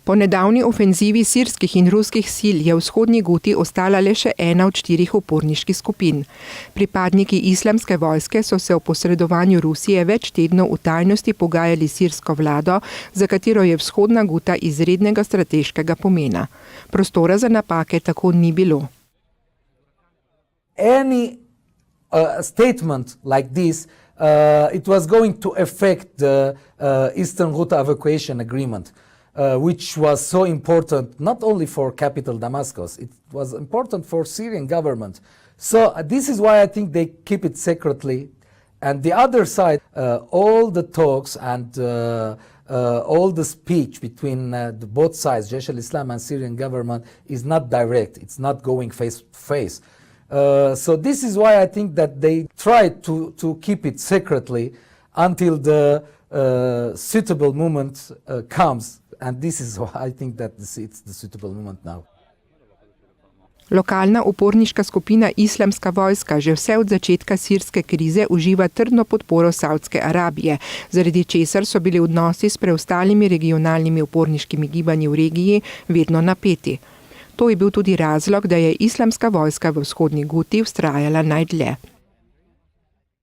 Po nedavni ofenzivi sirskih in ruskih sil je v vzhodni Guti ostala le še ena od 4 uporniških skupin. Pripadniki islamske vojske so se o posredovanju Rusije več tednov v tajnosti pogajali s sirsko vlado, za katero je vzhodna Guta izrednega strateškega pomena. Prostora za napake tako ni bilo. Any statement like this, it was going to affect the Eastern Ghouta evacuation agreement, which was so important not only for capital Damascus, it was important for Syrian government. So this is why I think they keep it secretly. And the other side, all the talks and all the speech between both sides, Jaish al-Islam and Syrian government, is not direct. It's not going face to face. So this is why I think that they try to keep it secretly until the suitable moment comes. And this is why I think that it's the suitable moment now. Lokalna uporniška skupina Islamska vojska že vse od začetka sirske krize uživa trdno podporo Saudske Arabije, zaradi česar so bili odnosi s preostalimi regionalnimi uporniškimi gibanji v regiji vedno napeti. To je bil tudi razlog, da je Islamska vojska v vzhodni Guti vztrajala najdlje.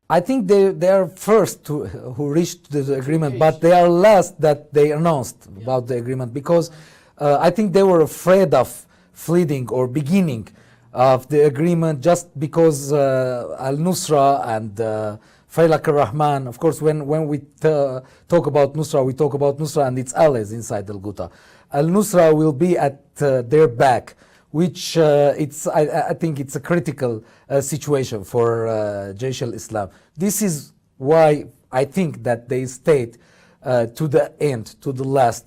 I think they are first who reached the agreement, but they are last that they announced about the agreement, because I think they were afraid of fleeing or beginning of the agreement just because al-Nusra and Faylaq al-Rahman, of course when we talk about Nusra, we talk about Nusra and its allies inside al-Ghouta. Al-Nusra will be at their back, which I think it's a critical situation for Jaish al-Islam. This is why I think that they stayed to the end, to the last.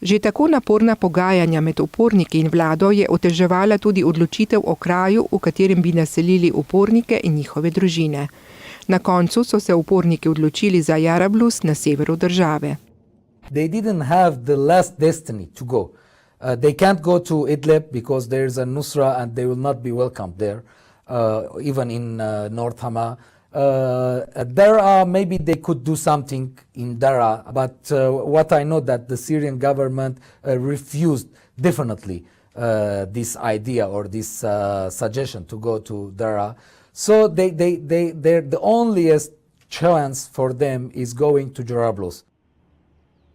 Že tako naporna pogajanja med uporniki in vlado je oteževala tudi odločitev o kraju, v katerem bi naselili upornike in njihove družine. Na koncu so se uporniki odločili za Jarablus na severu države. They didn't have the last destiny to go. They can't go to Idlib because there's a Nusra and they will not be welcomed there, even in North Hama. Daraa, maybe they could do something in Daraa, but what I know that the Syrian government refused definitely this idea or this suggestion to go to Daraa. So the onlyest chance for them is going to Jarablus.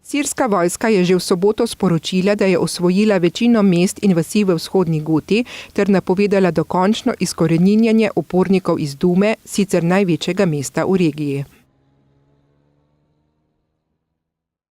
Sirska vojska je že v soboto sporočila, da je osvojila večino mest in vasi v vzhodni Guti ter napovedala dokončno izkoreninjenje upornikov iz Dume, sicer največjega mesta v regiji.